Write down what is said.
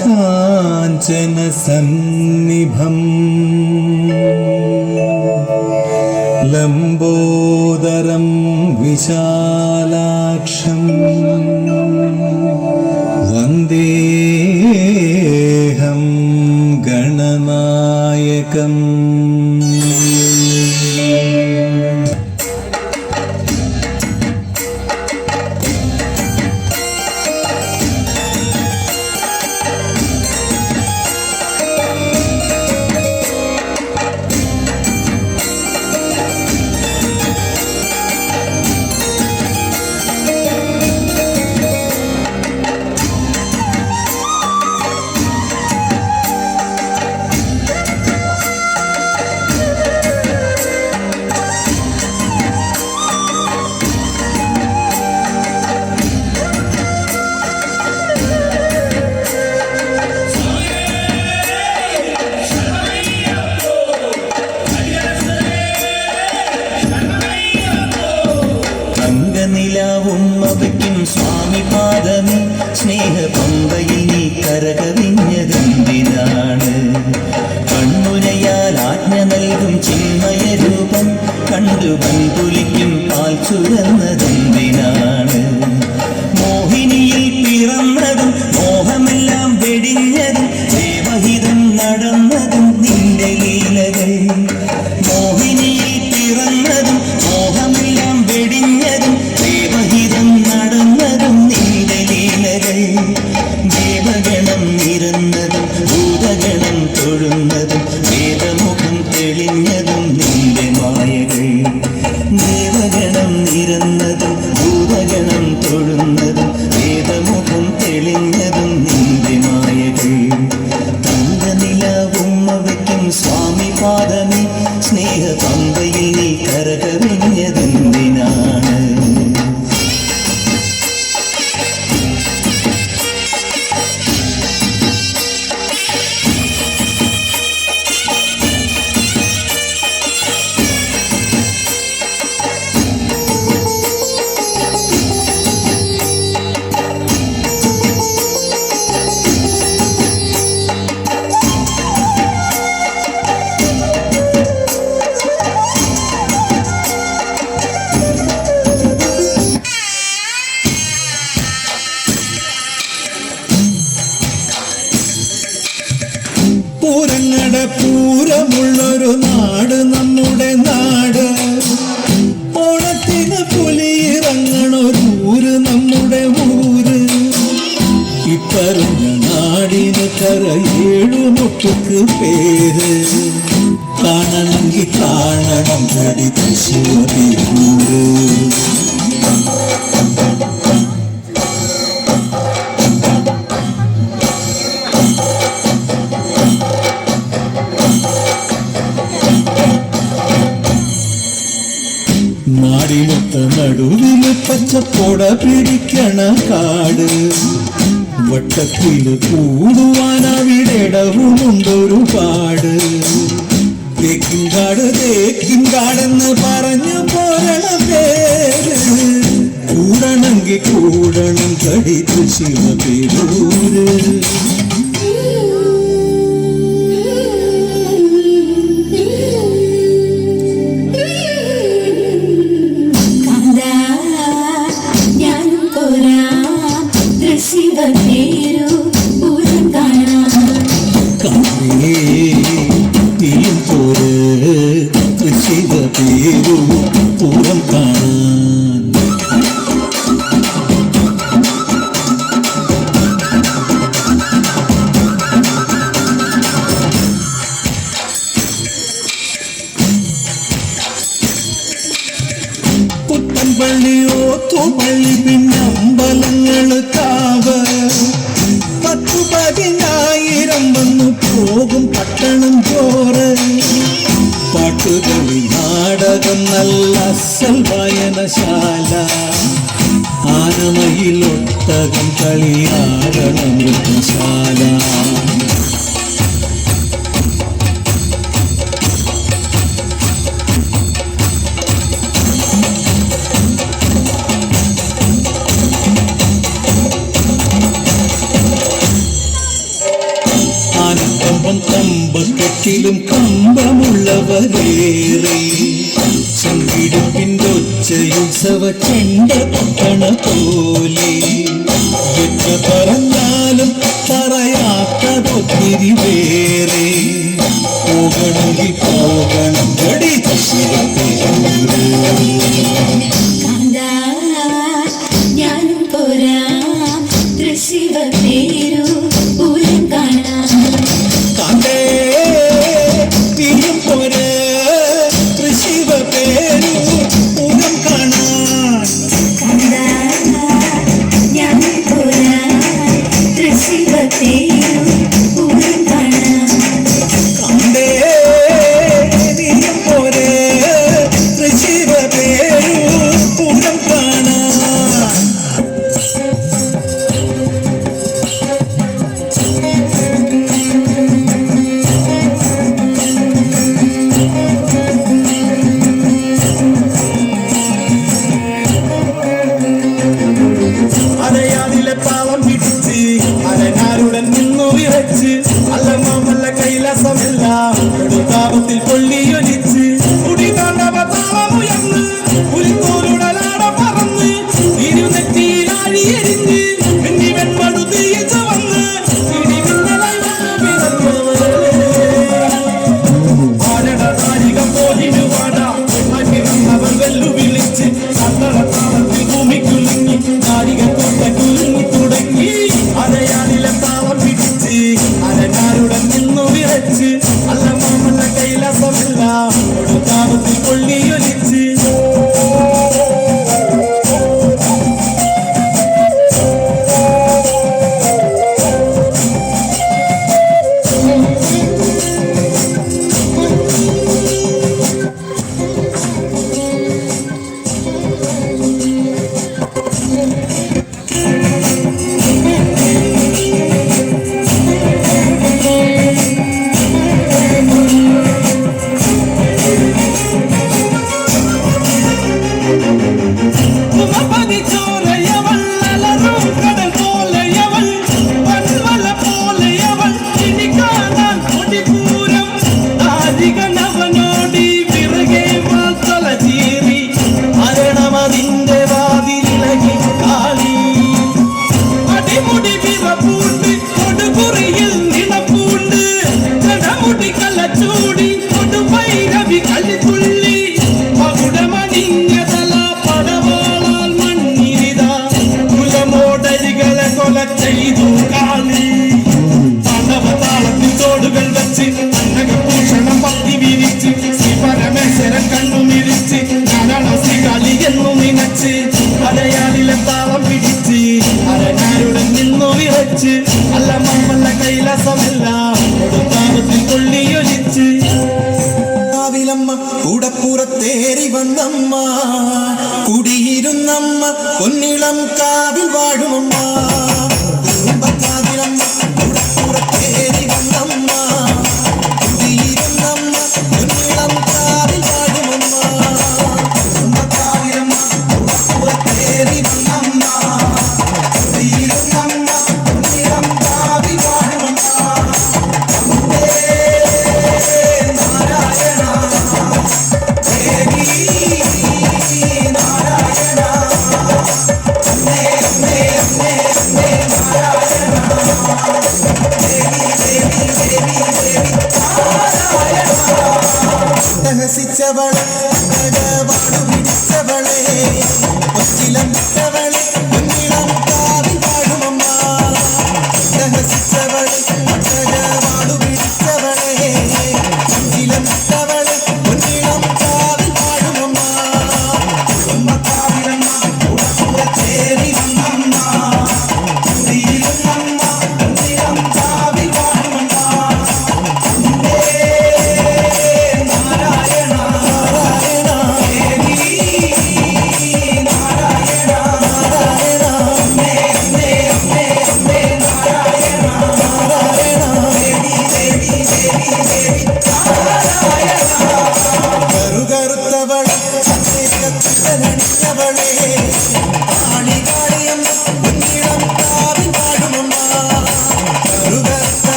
കാഞ്ചന സന്നിഭം ലംബോദരം വിശാലാക്ഷം വന്ദേഹം ഗണനായകം. സ്വാമി പാദമേ സ്നേഹ പമ്പയിൽ നീ കരകവിഞ്ഞതെന്തിനാണ്? കണ്ണുനയാൽ ആജ്ഞ നൽകും ചിന്മയ രൂപം കണ്ടു വൻപുലിക്കും പാൽ ചുരന്നതെന്തിനാണ്? മോഹിനിയിൽ പിറന്നതും മോഹമെല്ലാം വെടിഞ്ഞതും ദേവഹിതം നടന്നതും നിന്റെ ലീലകൾ. മോഹിനിയിൽ പിറന്നതും മോഹമെല്ലാം വെടിഞ്ഞതും ദേവഹിതം നടന്നതും നിന്റെ ലീലകൾ. ദേവഗണം നിരന്നതും ഭൂതഗണം തൊഴുന്നതും വേദമുഖം തെളിഞ്ഞതും നിന്റെ മായകൾ. ദേവഗണം നിരന്നതും ഭൂതഗണം തൊഴുന്നതും വേദമുഖം തെളിഞ്ഞതും നിന്റെ മായകൾ. തങ്കനിലാവുമ്മ വയ്ക്കും സ്വാമി പാദമേ സ്നേഹ പമ്പയിൽ നീ കരകവിഞ്ഞതെന്തിനാണ്? പൂരങ്ങടെ പൂരമുള്ളൊരു നാട് നമ്മുടെ നാട്. ഓണത്തിന് പുലിയിറങ്ങണൊരൂര് നമ്മുടെ ഊര്. ഇപ്പറഞ്ഞ നാടിന് കരയേഴുമൊട്ടുക്ക് പേര്. കാണണമെങ്കിൽ കാണണം കടി തൃശ്ശൂര്. നാടിനൊത്ത നടുവില് പച്ചപ്പൊട പിടിക്കണ കാട്. വട്ടത്തില് കൂടുവാൻ അവിടെടവുമുണ്ടൊരുപാട്. തേക്കിൻകാടെന്ന് പറഞ്ഞു പോരണ പേര്. കൂടണമെങ്കിൽ കൂടണം കടി ശിവപേരൂര്. പൂരം കാണാൻ പുത്തൻപള്ളി ഓത്തുപള്ളി പിന്നെ അമ്പലങ്ങള് കാവ്. 10,000 വന്നു പോകും പട്ടണം ചോറ്. പാട്ടുകളി നാടകം നല്ല അസൽ വായനശാല. ആനമയിലൊട്ടകം കളിയാടണ മൃഗശാല. കമ്പക്കെട്ടിലും കമ്പമുള്ളവരേറെ ചങ്കിടുപ്പിൻ്റെ ഒച്ചയുത്സവ ചെണ്ട പൊട്ടണ പോലെ എത്ര പറഞ്ഞാലും പറയാത്തതൊത്തിരി വേറെ പോകണമെങ്കിൽ പോകണം ഗടി ഞാനും പോരാ തൃശിവ പേരു പൂരം കാണാം കണ്ടേ തീരും പോരെ തൃശിവ പേരു പൂരം കാണാൻ ഞാനും പോരാ തൃശിവ പേരു പൂരം കാണാം കണ്ടേ തീരും പോരെ തൃശിവ പേരു പൂരം കാണാൻ അരയാറിലെ താളം പിടിച്ച് അരനാരുടൻ നിന്നു വിറച്ച് അല്ലമ്മല്ല കൈലാസമല്ല താപത്തിൽ പൊള്ളിയൊലിച്ച് കുടി താണ്ടവ താളമുയർന്ന് പുലിത്തോലുടലാട പറന്ന് ഇരുനെറ്റിയിലാഴിയെരിഞ്ഞ് പിന്നി വെൺമടു തീയിച്ച് വന്ന് ഇടി മിന്നലായി ആരടതാരികം പോലിരുവാട മണ്ണിറന്നവർ വെല്ലുവിളിച്ച് സന്തള താളത്തിൽ ഭൂമിക്കുലുങ്ങി നാരിക കൊണ്ട കുലുങ്ങി തുടങ്ങി അരയാളിലെ താളം പിടിച്ച് അരനാരുടൻ നിന്നു വിറച്ച് അല്ലമ്മല്ല കൈലാസമല്ല താപത്തിൽ പൊള്ളിയൊലിച്ച് ചെയ്തു കാളി താണ്ഡവതാളത്തിൽ തോടുകൾ വെച്ച് അന്നകഭൂഷണം പത്തി വിരിച്ച് ശ്രീ പരമേശ്വരൻ കണ്ണു മിരിച്ച് ഞാനാണ് ശ്രീകാളി എന്നു നിനച്ച് അരയാളിലെ താളം പിടിച്ച് അരനാരുടൻ നിന്നു വിറച്ച് അല്ലമ്മല്ല കൈലാസമല്ല താപത്തിൽ കൊള്ളിയൊലിച്ച് കാവിലമ്മ കൂടപ്പുറത്തേറി വന്നമ്മ കുടിയിരുന്നമ്മ പൊന്നിളം കാവിൽ വാഴുമമ്മ കുടുംബക്കാവിലമ്മ കൂടപ്പുറത്തേറി വന്നമ്മ കുടിയിരുന്നമ്മ പൊന്നിളം കാവിൽ വാഴുമമ്മ കുടുംബക്കാവിലമ്മ കൂടപ്പുറത്തേറി വന്നമ്മ